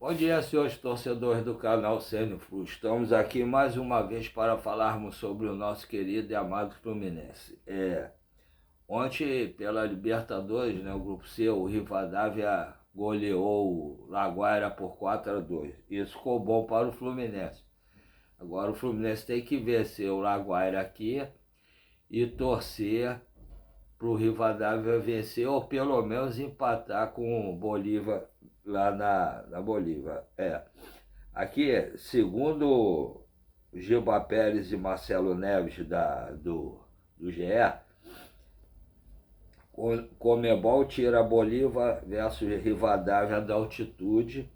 Bom dia, senhores torcedores do canal Sênior Flu. Estamos aqui mais uma vez para falarmos sobre o nosso querido e amado Fluminense. Ontem, pela Libertadores, né, o Grupo C, o Rivadavia goleou o Laguaira por 4-2. Isso ficou bom para o Fluminense. Agora o Fluminense tem que vencer o Laguaira aqui e torcer para o Rivadavia vencer ou pelo menos empatar com o Bolívar lá na Bolívia. Aqui, segundo Gilba Pérez e Marcelo Neves do GE, Conmebol tira Bolívar versus Rivadavia da altitude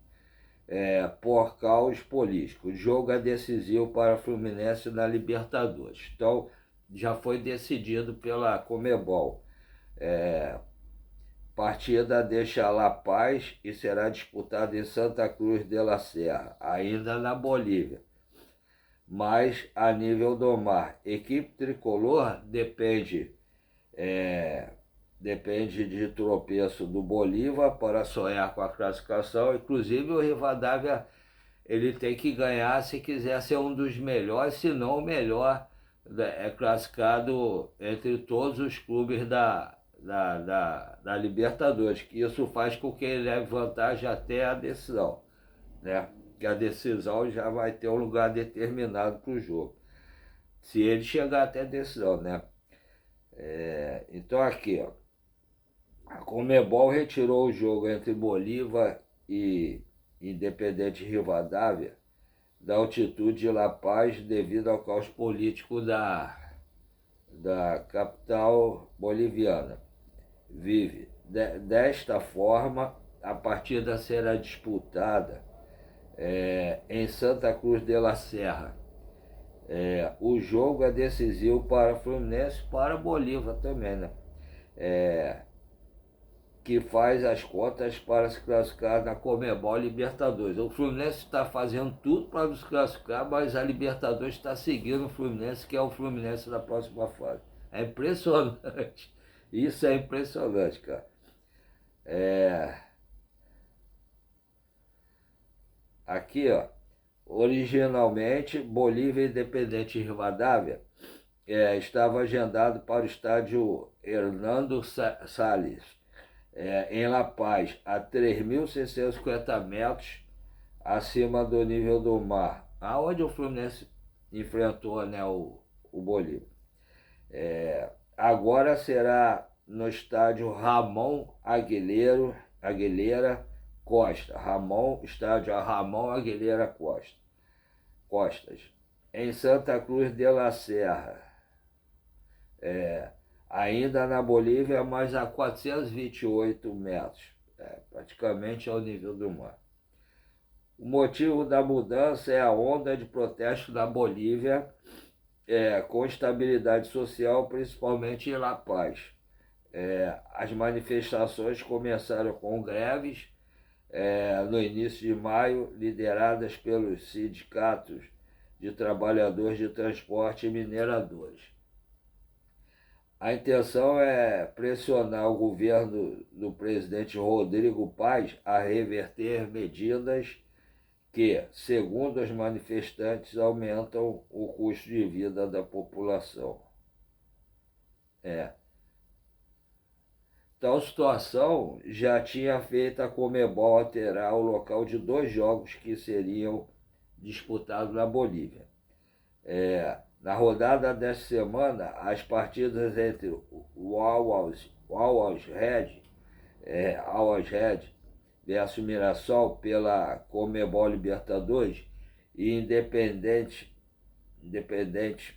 por caos político. O jogo é decisivo para o Fluminense na Libertadores. Então, já foi decidido pela Conmebol. Partida deixa La Paz e será disputada em Santa Cruz de la Serra, ainda na Bolívia, mas a nível do mar. Equipe tricolor depende de tropeço do Bolívar para sonhar com a classificação. Inclusive o Rivadavia ele tem que ganhar se quiser ser um dos melhores, se não o melhor classificado entre todos os clubes da Libertadores, que isso faz com que ele leve vantagem até a decisão, né? Que a decisão já vai ter um lugar determinado para o jogo, se ele chegar até a decisão, né? Então aqui, ó, a Conmebol retirou o jogo entre Bolívar e Independente Rivadavia da altitude de La Paz devido ao caos político da capital boliviana. Desta forma, a partida será disputada em Santa Cruz de la Serra. O jogo é decisivo para o Fluminense e para Bolívar também, né? Que faz as contas para se classificar na Conmebol Libertadores. O Fluminense está fazendo tudo para se classificar, mas a Libertadores está seguindo o Fluminense, que é o Fluminense da próxima fase. É impressionante. Isso é impressionante, cara. Aqui, ó, originalmente, Bolívia Independente Rivadavia estava agendado para o estádio Hernando Salles, em La Paz, a 3.650 metros acima do nível do mar, aonde o Fluminense enfrentou, né, o Bolívia. Agora será no estádio Ramon Aguilera Costa, estádio Ramon Aguilera Costas, em Santa Cruz de la Serra, ainda na Bolívia, mas a 428 metros, praticamente ao nível do mar. O motivo da mudança é a onda de protesto da Bolívia, com estabilidade social, principalmente em La Paz. As manifestações começaram com greves no início de maio, lideradas pelos sindicatos de trabalhadores de transporte e mineradores. A intenção é pressionar o governo do presidente Rodrigo Paz a reverter medidas que, segundo os manifestantes, aumentam o custo de vida da população. Tal situação já tinha feito a Conmebol alterar o local de 2 jogos que seriam disputados na Bolívia. Na rodada desta semana, as partidas entre o Always Red versus Mirassol pela Conmebol Libertadores e Independente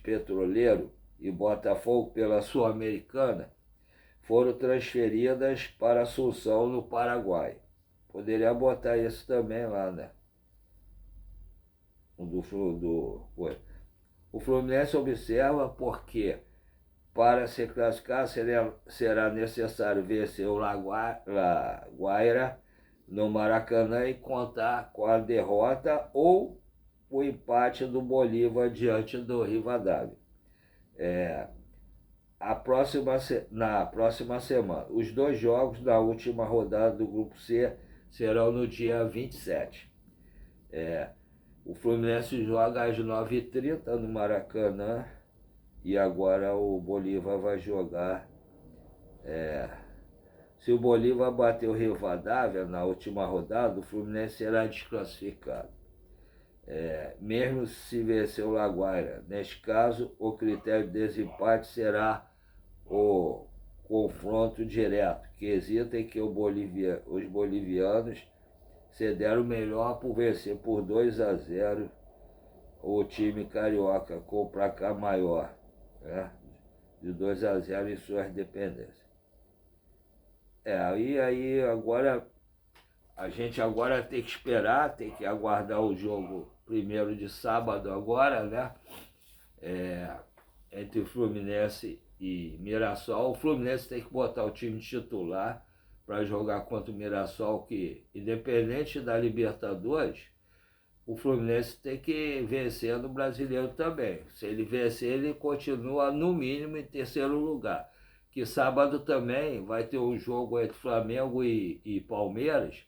Petroleiro e Botafogo pela Sul-Americana foram transferidas para Assunção, no Paraguai. Poderia botar isso também lá, né? O Fluminense observa porque, para se classificar, será necessário vencer o Laguaira no Maracanã e contar com a derrota ou o empate do Bolívar diante do Rivadavia. Na próxima semana. Os 2 jogos da última rodada do Grupo C serão no dia 27. O Fluminense joga às 9h30 no Maracanã e agora o Bolívar vai jogar. Se o Bolívar bater o Rivadavia na última rodada, o Fluminense será desclassificado. Mesmo se vencer o Laguaira. Neste caso, o critério de desempate será o confronto direto, que existe que os bolivianos cederam melhor por vencer por 2-0 o time carioca com placar maior, né? De 2-0 em suas dependências. Aí agora a gente agora tem que esperar, tem que aguardar o jogo primeiro de sábado agora, né? Entre o Fluminense e Mirassol. O Fluminense tem que botar o time titular para jogar contra o Mirassol, que independente da Libertadores, o Fluminense tem que vencer no Brasileiro também. Se ele vencer, ele continua no mínimo em terceiro lugar. Que sábado também vai ter um jogo entre Flamengo e Palmeiras.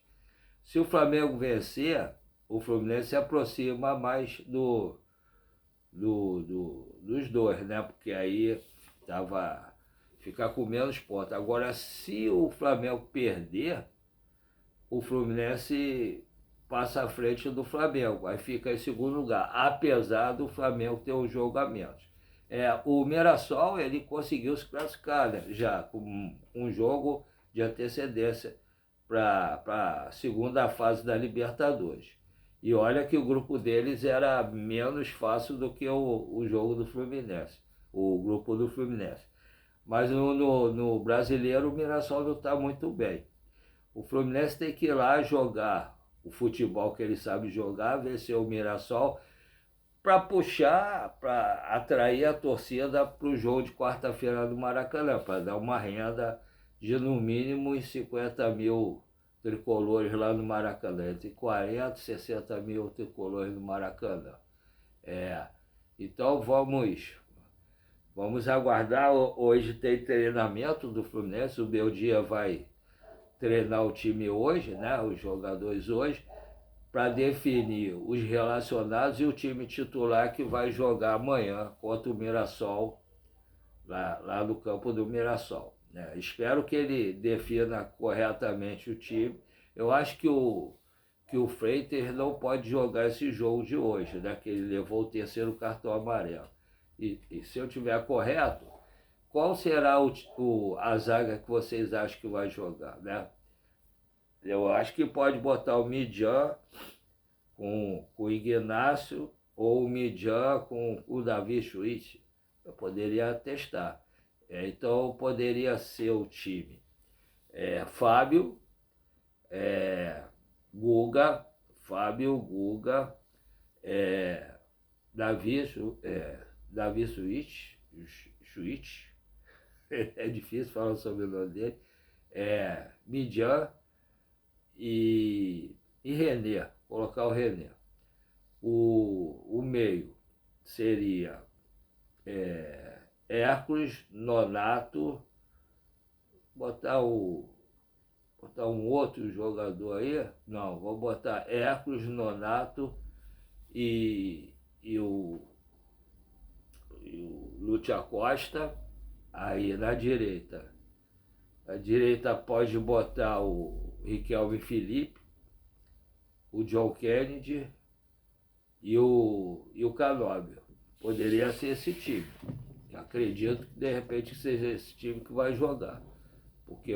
Se o Flamengo vencer, o Fluminense se aproxima mais dos dois, né? Porque aí fica com menos pontos. Agora, se o Flamengo perder, o Fluminense passa à frente do Flamengo, aí fica em segundo lugar, apesar do Flamengo ter um jogo a menos. O Mirassol, ele conseguiu se classificar, né? Já com um jogo de antecedência para a segunda fase da Libertadores. E olha que o grupo deles era menos fácil do que o jogo do Fluminense, o grupo do Fluminense. Mas no Brasileiro o Mirassol não está muito bem. O Fluminense tem que ir lá jogar o futebol que ele sabe jogar, vencer o Mirassol, para puxar, para atrair a torcida para o jogo de quarta-feira do Maracanã, para dar uma renda de no mínimo uns 50 mil tricolores lá no Maracanã, entre 40 e 60 mil tricolores no Maracanã. Então vamos aguardar. Hoje tem treinamento do Fluminense, o Beldia vai treinar o time hoje, né, os jogadores hoje, para definir os relacionados e o time titular que vai jogar amanhã contra o Mirassol, lá no campo do Mirassol. Espero que ele defina corretamente o time. Eu acho que o Freitas não pode jogar esse jogo de hoje, né? Que ele levou o terceiro cartão amarelo. E se eu tiver correto, qual será a zaga que vocês acham que vai jogar, né? Eu acho que pode botar o Midjan com o Ignacio ou o Midjan com o Davi Schwitz. Eu poderia testar. Então poderia ser o time Fábio, Guga, Davi Schwitz, é difícil falar o sobrenome dele, Midjan e René, colocar o René. O meio seria Hércules, Nonato, botar um outro jogador aí, não, vou botar Hércules, Nonato e o Lúcio Acosta aí na direita. A direita pode botar o Riquelme Felipe, o John Kennedy e o Canóbio. Poderia ser esse time. Acredito que de repente seja esse time que vai jogar. Porque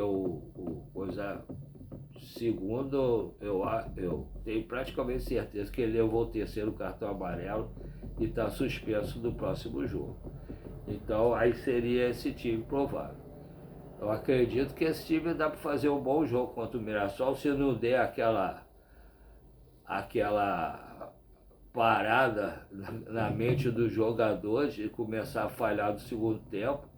segundo, eu tenho praticamente certeza que ele levou o terceiro cartão amarelo e está suspenso do próximo jogo. Então aí seria esse time provável. Eu acredito que esse time dá para fazer um bom jogo contra o Mirassol, se não der aquela parada na mente dos jogadores e começar a falhar no segundo tempo.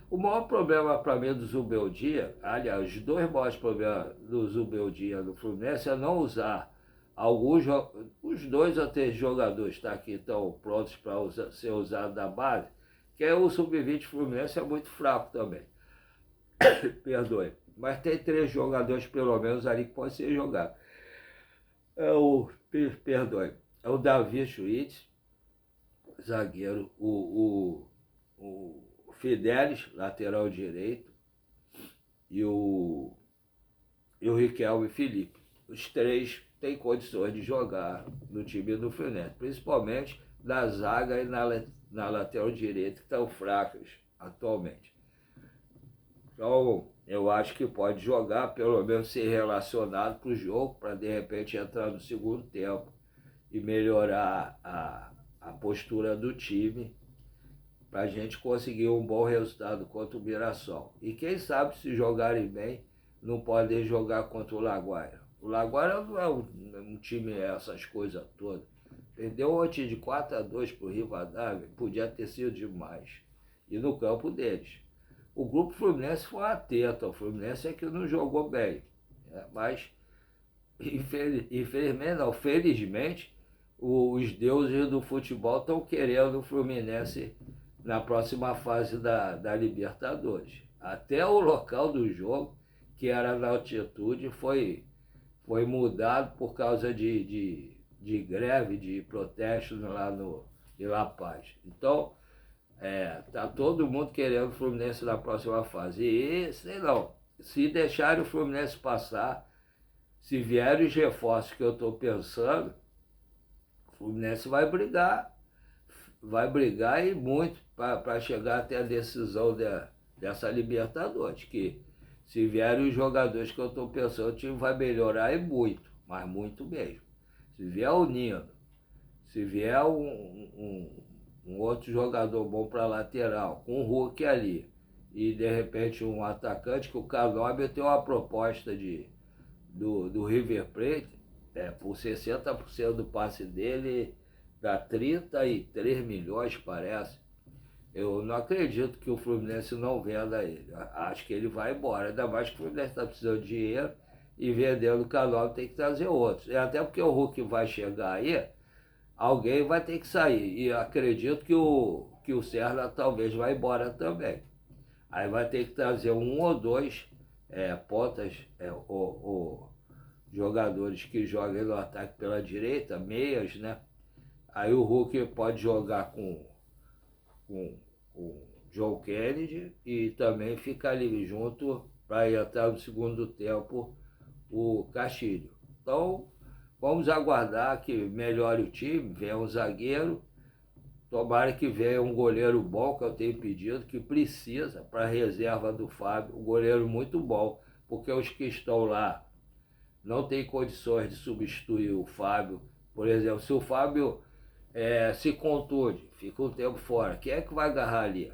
O maior problema para mim do Zubeldia, aliás, os dois maiores problemas do Zubeldia no Fluminense é não usar os 2 ou 3 jogadores que estão prontos para ser usados da base, que o Sub-20 Fluminense é muito fraco também. Perdoe. Mas tem 3 jogadores pelo menos ali que podem ser jogados. Perdoe, é o Davi Schwitz, zagueiro, o Fidelis, lateral direito, e o Riquelme Felipe. Os três têm condições de jogar no time do Fluminense, principalmente na zaga e na lateral direita, que estão fracas atualmente. Então, eu acho que pode jogar, pelo menos ser relacionado para o jogo, para de repente entrar no segundo tempo e melhorar a postura do time, para a gente conseguir um bom resultado contra o Mirassol. E quem sabe, se jogarem bem, não podem jogar contra o Laguaira. O Laguaira não é um time essas coisas todas. Perdeu ontem de 4-2 para o Rivadavia, podia ter sido demais. E no campo deles. O grupo Fluminense foi atento, o Fluminense é que não jogou bem. Mas, infelizmente, não, felizmente, os deuses do futebol estão querendo o Fluminense na próxima fase da Libertadores. Até o local do jogo, que era na altitude, foi mudado por causa de greve, de protestos lá em La Paz. Então, tá todo mundo querendo o Fluminense na próxima fase. E, sei não, se deixarem o Fluminense passar, se vierem os reforços que eu estou pensando, o Fluminense vai brigar e muito para chegar até a decisão dessa Libertadores, que se vierem os jogadores que eu estou pensando, o time vai melhorar e muito, mas muito mesmo. Se vier o Nino, se vier um outro jogador bom para lateral, com o Hulk ali, e de repente um atacante, que o Canóbio tem uma proposta do River Plate, por 60% do passe dele, dá 33 milhões, parece. Eu não acredito que o Fluminense não venda ele. Acho que ele vai embora. Ainda mais que o Fluminense está precisando de dinheiro e vendendo o Canóbio tem que trazer outros. E até porque o Hulk vai chegar aí, alguém vai ter que sair. E acredito que o Serra talvez vá embora também. Aí vai ter que trazer um ou dois pontas, ou jogadores que joguem no ataque pela direita, meias, né? Aí o Hulk pode jogar com o John Kennedy e também ficar ali junto para entrar no segundo tempo o Castilho. Então, vamos aguardar que melhore o time, venha um zagueiro, tomara que venha um goleiro bom, que eu tenho pedido, que precisa para a reserva do Fábio, um goleiro muito bom, porque os que estão lá não têm condições de substituir o Fábio. Por exemplo, se o Fábio se contunde, fica um tempo fora, quem é que vai agarrar ali?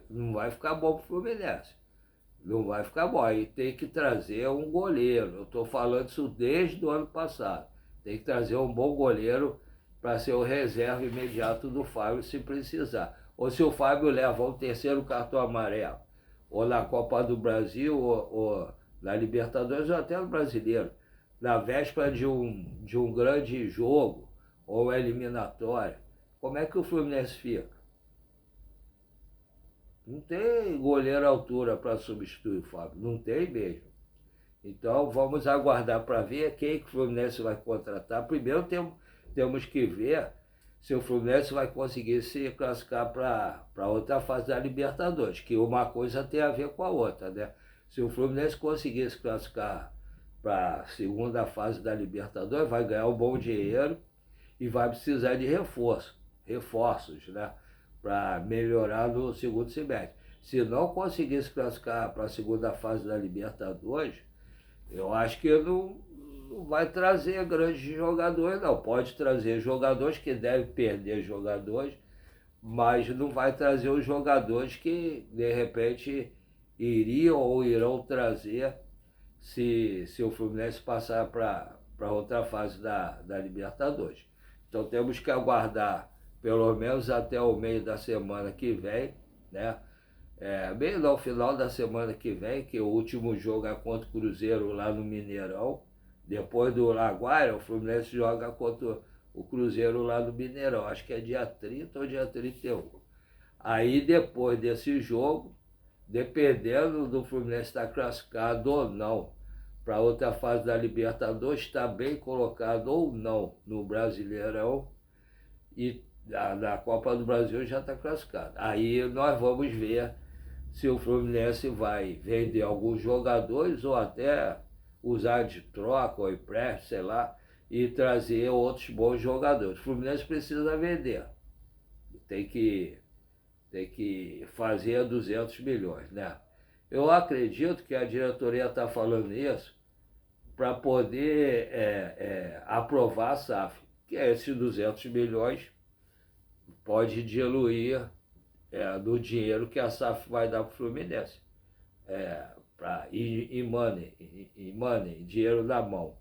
Não vai ficar bom para o Fluminense. Não vai ficar bom. Aí tem que trazer um goleiro. Eu estou falando isso desde o ano passado. Tem que trazer um bom goleiro para ser o reserva imediato do Fábio se precisar. Ou se o Fábio leva um terceiro cartão amarelo, ou na Copa do Brasil, ou na Libertadores, ou até no Brasileiro, na véspera de um grande jogo, ou eliminatória, como é que o Fluminense fica? Não tem goleiro à altura para substituir o Fábio, não tem mesmo. Então vamos aguardar para ver quem que o Fluminense vai contratar. Primeiro temos que ver se o Fluminense vai conseguir se classificar para outra fase da Libertadores, que uma coisa tem a ver com a outra, né? Se o Fluminense conseguir se classificar para a segunda fase da Libertadores, vai ganhar um bom dinheiro e vai precisar de reforços, né? Para melhorar no segundo semestre. Se não conseguir se classificar para a segunda fase da Libertadores, eu acho que não vai trazer grandes jogadores, não. Pode trazer jogadores que devem perder jogadores, mas não vai trazer os jogadores que, de repente, iriam ou irão trazer se o Fluminense passar para outra fase da Libertadores. Então temos que aguardar pelo menos até o meio da semana que vem, né? Bem no final da semana que vem, que o último jogo é contra o Cruzeiro lá no Mineirão. Depois do Laguaira, o Fluminense joga contra o Cruzeiro lá no Mineirão. Acho que é dia 30 ou dia 31. Aí depois desse jogo, dependendo do Fluminense estar classificado ou não para outra fase da Libertadores, está bem colocado ou não no Brasileirão e na Copa do Brasil já está classificado. Aí nós vamos ver se o Fluminense vai vender alguns jogadores ou até usar de troca ou empréstimo, sei lá, e trazer outros bons jogadores. O Fluminense precisa vender. Tem que fazer 200 milhões, né? Eu acredito que a diretoria está falando isso para poder aprovar a SAF, que é esses 200 milhões pode diluir do dinheiro que a SAF vai dar para o Fluminense. Money, dinheiro na mão.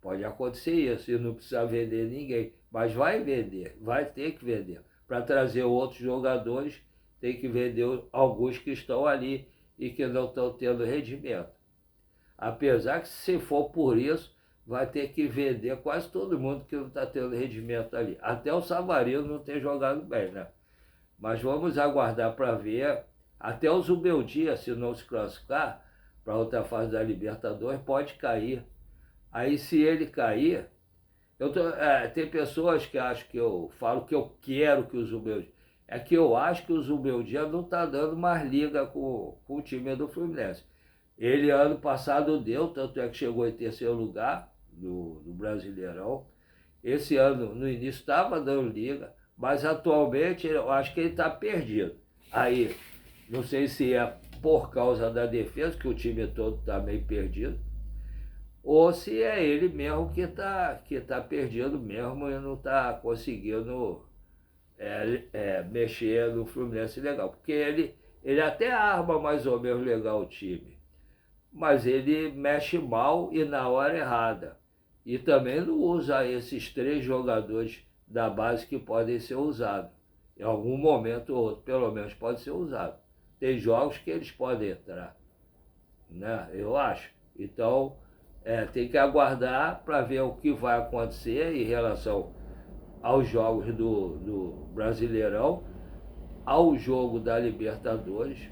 Pode acontecer isso e não precisa vender ninguém, mas vai vender, vai ter que vender. Para trazer outros jogadores, tem que vender alguns que estão ali e que não estão tendo rendimento. Apesar que se for por isso, vai ter que vender quase todo mundo que não está tendo rendimento ali. Até o Savarino não tem jogado bem, né? Mas vamos aguardar para ver. Até o Zubeldia, se não se classificar para outra fase da Libertadores, pode cair. Aí se ele cair, tem pessoas que acham que eu falo que eu quero que o Zubeldia... É que eu acho que o Zubeldia não está dando mais liga com o time do Fluminense. Ele ano passado deu, tanto é que chegou em terceiro lugar do Brasileirão. Esse ano, no início, estava dando liga, mas atualmente eu acho que ele está perdido. Aí, não sei se é por causa da defesa, que o time todo está meio perdido, ou se é ele mesmo que tá perdido mesmo e não está conseguindo mexer no Fluminense legal. Porque ele até arma mais ou menos legal o time, mas ele mexe mal e na hora errada. E também não usa esses 3 jogadores da base que podem ser usados. Em algum momento ou outro, pelo menos, pode ser usado. Tem jogos que eles podem entrar, né? Eu acho. Então, tem que aguardar para ver o que vai acontecer em relação aos jogos do Brasileirão, ao jogo da Libertadores.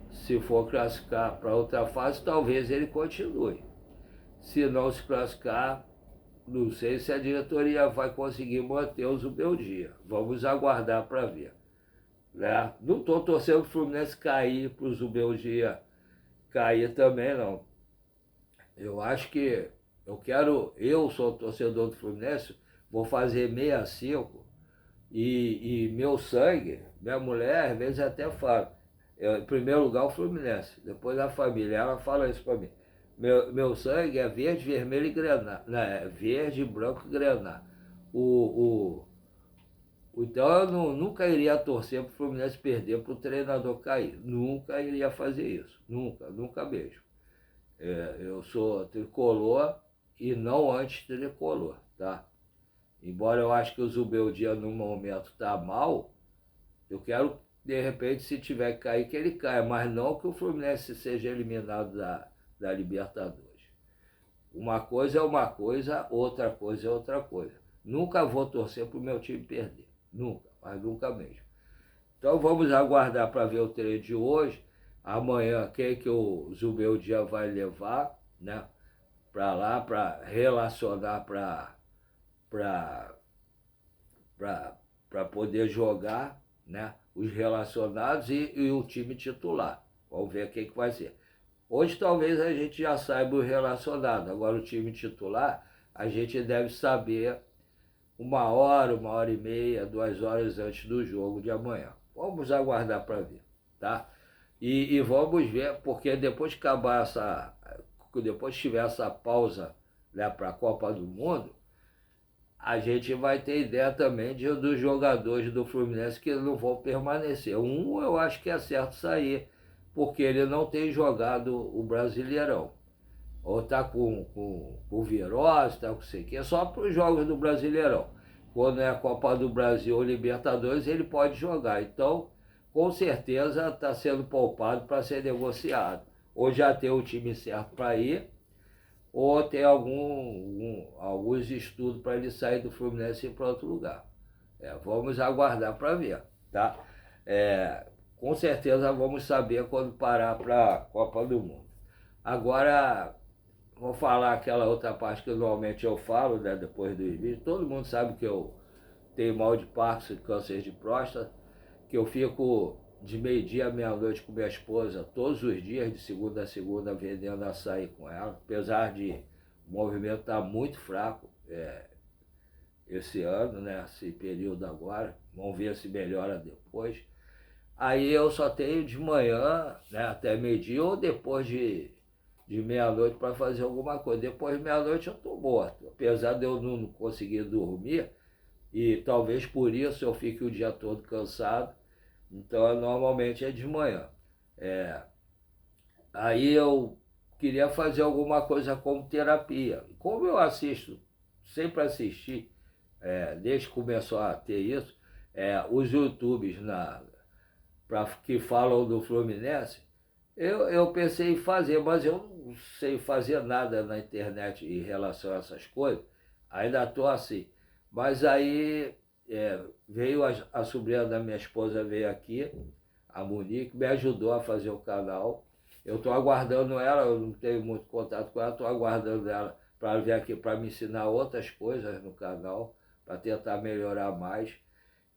Se for classificar para outra fase, talvez ele continue. Se não se classificar, não sei se a diretoria vai conseguir manter o Zubeldia. Vamos aguardar para ver. Né? Não estou torcendo para o Fluminense cair, para o Zubeldia cair também, não. Eu acho que eu sou torcedor do Fluminense, vou fazer 65 e meu sangue, minha mulher às vezes até fala, em primeiro lugar o Fluminense, depois a família, ela fala isso para mim. Meu sangue é verde, vermelho e grená, né? Verde, branco e grená. Então eu nunca iria torcer para o Fluminense perder para o treinador cair. Nunca iria fazer isso. Nunca mesmo. Eu sou tricolor e não anti-tricolor, tá? Embora eu acho que o Zubeldia no momento está mal, eu quero, de repente, se tiver que cair, que ele caia, mas não que o Fluminense seja eliminado da Libertadores. Uma coisa é uma coisa, outra coisa é outra coisa. Nunca vou torcer para o meu time perder. Nunca, mas nunca mesmo. Então vamos aguardar para ver o treino de hoje. Amanhã, quem que o Zubeldia vai levar, né? Para lá, para relacionar, para poder jogar, né? Os relacionados e o time titular. Vamos ver quem que vai ser. Hoje talvez a gente já saiba o relacionado. Agora o time titular, a gente deve saber 1 hora e meia, 2 horas antes do jogo de amanhã. Vamos aguardar para ver, tá? E vamos ver, porque depois que acabar depois que tiver essa pausa, né, para a Copa do Mundo, a gente vai ter ideia também dos jogadores do Fluminense que não vão permanecer. Eu acho que é certo sair, porque ele não tem jogado o Brasileirão. Ou está com virose, está com sei o que, só para os jogos do Brasileirão. Quando é a Copa do Brasil ou Libertadores, ele pode jogar. Então, com certeza, está sendo poupado para ser negociado. Ou já tem o time certo para ir, ou tem alguns estudos para ele sair do Fluminense e ir para outro lugar. Vamos aguardar para ver, tá? Com certeza vamos saber quando parar para a Copa do Mundo. Agora, vou falar aquela outra parte que normalmente eu falo, né, depois dos vídeos. Todo mundo sabe que eu tenho mal de Parkinson, câncer de próstata, que eu fico de meio-dia à meia-noite com minha esposa, todos os dias, de segunda a segunda, vendendo açaí com ela, apesar de o movimento estar muito fraco esse ano, né, esse período agora, vamos ver se melhora depois. Aí eu só tenho de manhã, né, até meio-dia, ou depois de meia-noite para fazer alguma coisa. Depois de meia-noite eu estou morto, apesar de eu não conseguir dormir, e talvez por isso eu fique o dia todo cansado. Então, normalmente é de manhã. Aí eu queria fazer alguma coisa como terapia. Como eu assisto, sempre assisti, desde que começou a ter isso, os YouTubes que falam do Fluminense, eu pensei em fazer, mas eu não sei fazer nada na internet em relação a essas coisas. Ainda estou assim. Mas aí veio a sobrinha da minha esposa, veio aqui, a Monique, me ajudou a fazer o canal. Eu estou aguardando ela, eu não tenho muito contato com ela, estou aguardando ela para vir aqui para me ensinar outras coisas no canal, para tentar melhorar mais.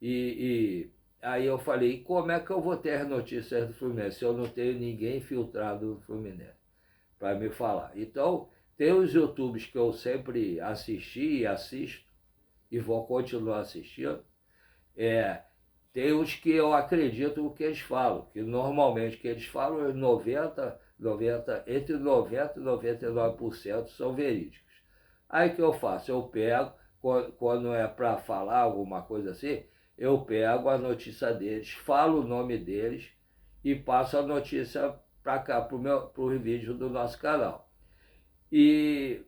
E aí eu falei, como é que eu vou ter as notícias do Fluminense se eu não tenho ninguém filtrado no Fluminense para me falar? Então, tem os YouTubes que eu sempre assisti e assisto, e vou continuar assistindo. Tem os que eu acredito no que eles falam, que normalmente o que eles falam é 90, entre 90 e 99% são verídicos. Aí o que eu faço? Eu pego, quando é para falar alguma coisa assim, eu pego a notícia deles, falo o nome deles e passo a notícia para cá, para o vídeo do nosso canal. E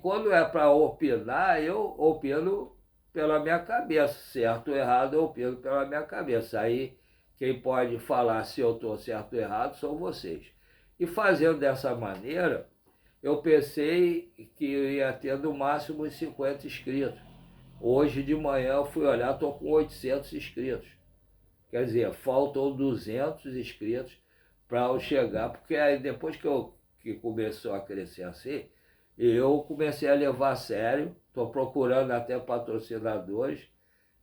quando é para opinar, eu opino pela minha cabeça, certo ou errado, eu opino pela minha cabeça. Aí quem pode falar se eu estou certo ou errado são vocês. E fazendo dessa maneira, eu pensei que eu ia ter no máximo uns 50 inscritos. Hoje de manhã eu fui olhar, estou com 800 inscritos. Quer dizer, faltam 200 inscritos para eu chegar, porque aí depois que começou a crescer assim, eu comecei a levar a sério, estou procurando até patrocinadores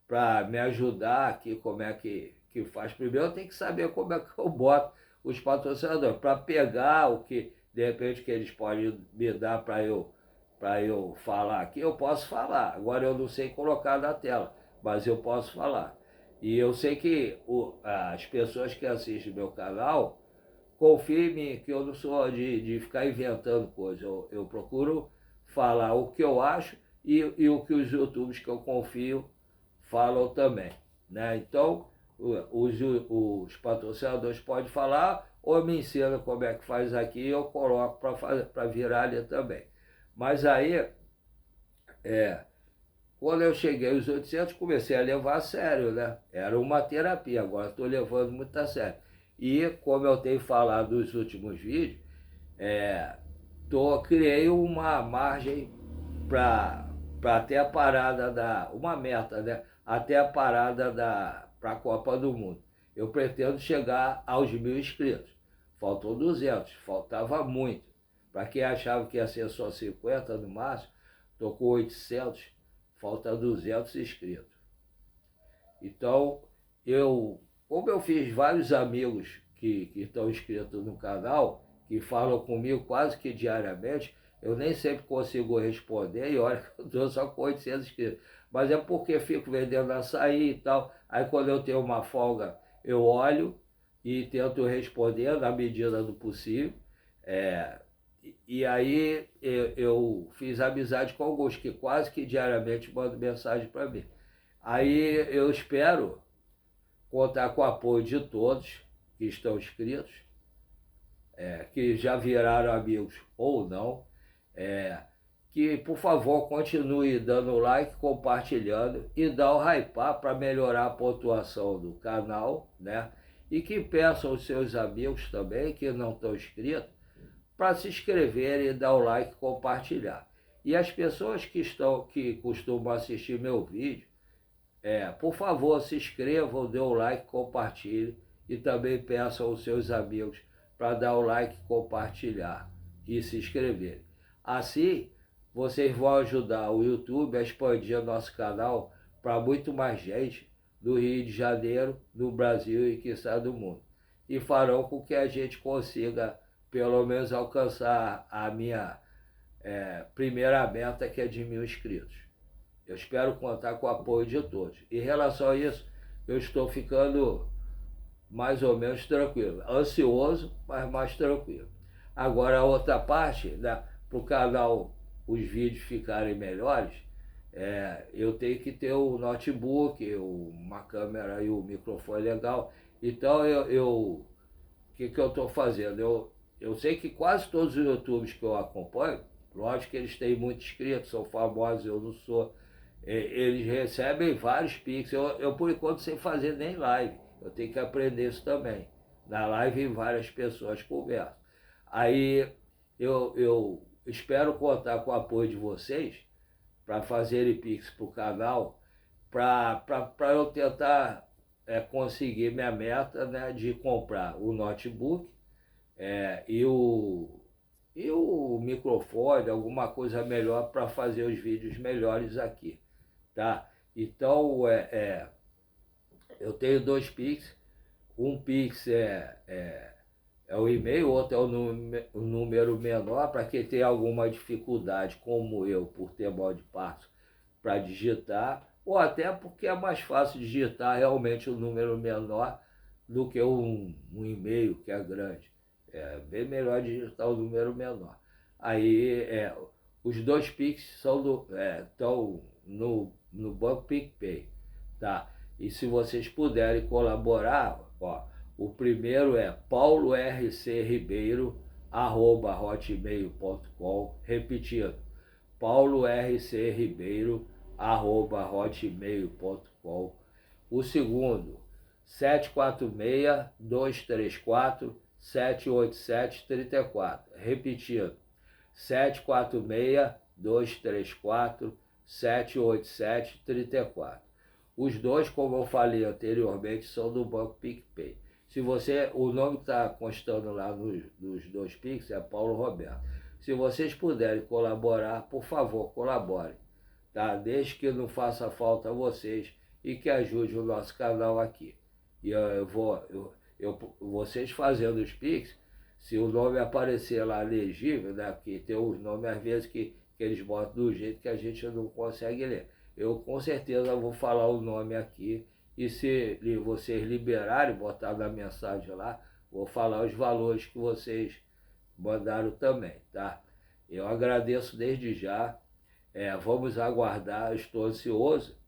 para me ajudar aqui, como é que faz. Primeiro eu tenho que saber como é que eu boto os patrocinadores, para pegar o que, de repente, que eles podem me dar para eu falar aqui, eu posso falar. Agora eu não sei colocar na tela, mas eu posso falar. E eu sei que as pessoas que assistem meu canal confiem em mim, que eu não sou de ficar inventando coisas. Eu procuro falar o que eu acho e o que os YouTubers que eu confio falam também. Né? Então, os patrocinadores podem falar ou me ensinam como é que faz aqui e eu coloco para virar ali também. Mas aí, quando eu cheguei aos 800, comecei a levar a sério, né? Era uma terapia, agora estou levando muito a sério. E, como eu tenho falado nos últimos vídeos, criei uma margem para até a parada uma meta, né? Até a parada para a Copa do Mundo. Eu pretendo chegar aos 1.000 inscritos. Faltou 200, faltava muito. Para quem achava que ia ser só 50 no máximo, estou com 800, falta 200 inscritos. Então, como eu fiz vários amigos que estão inscritos no canal, que falam comigo quase que diariamente, eu nem sempre consigo responder, e olha que eu estou só com 800 inscritos. Mas é porque fico vendendo açaí e tal. Aí quando eu tenho uma folga, eu olho e tento responder na medida do possível. E aí eu fiz amizade com alguns que quase que diariamente mandam mensagem para mim. Aí eu espero contar com o apoio de todos que estão inscritos, que já viraram amigos ou não, que por favor continue dando like, compartilhando e dá o hypar para melhorar a pontuação do canal, né? E que peçam aos seus amigos também que não estão inscritos para se inscreverem e dar o like e compartilhar. E as pessoas que costumam assistir meu vídeo, por favor, se inscrevam, dê o like, compartilhe e também peçam aos seus amigos para dar o like, compartilhar e se inscrever. Assim, vocês vão ajudar o YouTube a expandir nosso canal para muito mais gente do Rio de Janeiro, do Brasil e quiçá do mundo. E farão com que a gente consiga, pelo menos, alcançar a minha primeira meta, que é de 1.000 inscritos. Eu espero contar com o apoio de todos. Em relação a isso, eu estou ficando mais ou menos tranquilo. Ansioso, mas mais tranquilo. Agora, a outra parte, né, para o canal os vídeos ficarem melhores, eu tenho que ter o notebook, uma câmera e o microfone legal. Então, o que eu estou fazendo? Eu sei que quase todos os YouTubers que eu acompanho, lógico que eles têm muitos inscritos, são famosos, eu não sou. Eles recebem vários Pix. Eu, por enquanto, sem fazer nem live. Eu tenho que aprender isso também. Na live, várias pessoas conversam. Aí, eu espero contar com o apoio de vocês para fazerem Pix para o canal, para eu tentar conseguir minha meta, né, de comprar o notebook e o microfone, alguma coisa melhor para fazer os vídeos melhores aqui, tá? Então, eu tenho dois Pix. Um Pix é o e-mail, outro é o número menor, para quem tem alguma dificuldade, como eu, por ter mal de passo, para digitar, ou até porque é mais fácil digitar realmente o número menor do que um e-mail que é grande. É bem melhor digitar o número menor. Aí, os dois Pix estão no Banco PicPay, tá? E se vocês puderem colaborar, ó, o primeiro é paulorcribeiro@hotmail.com, repetindo, paulorcribeiro@hotmail.com. O segundo, 746-234-787-34. Repetindo, 746-234-787-34. Os dois, como eu falei anteriormente, são do Banco PicPay. Se você, o nome que está constando lá nos dois Pix é Paulo Roberto. Se vocês puderem colaborar, por favor, colaborem, tá? Desde que não faça falta a vocês e que ajude o nosso canal aqui. E vocês fazendo os Pix, se o nome aparecer lá legível, né? Porque tem os nomes às vezes que eles botam do jeito que a gente não consegue ler. Eu com certeza vou falar o nome aqui, e se vocês liberarem, botar na mensagem lá, vou falar os valores que vocês mandaram também, tá? Eu agradeço desde já. Vamos aguardar, estou ansioso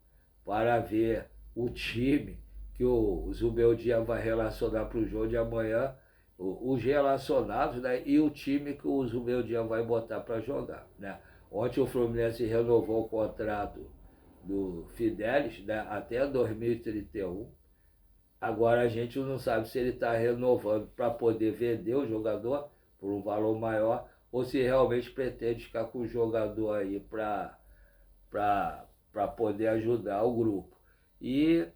para ver o time que o Zubeldia vai relacionar para o jogo de amanhã, os relacionados, né, e o time que o Zubeldia vai botar para jogar, né? Ontem o Fluminense renovou o contrato do Fidelis, né, até 2031. Agora a gente não sabe se ele está renovando para poder vender o jogador por um valor maior, ou se realmente pretende ficar com o jogador aí para poder ajudar o grupo. E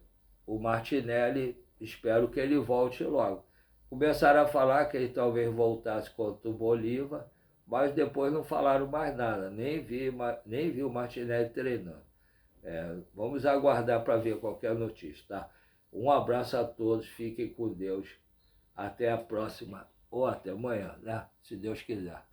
o Martinelli, espero que ele volte logo. Começaram a falar que ele talvez voltasse contra o Bolívar, mas depois não falaram mais nada, nem vi o Martinelli treinando. Vamos aguardar para ver qualquer notícia, tá? Um abraço a todos, fiquem com Deus. Até a próxima, ou até amanhã, né? Se Deus quiser.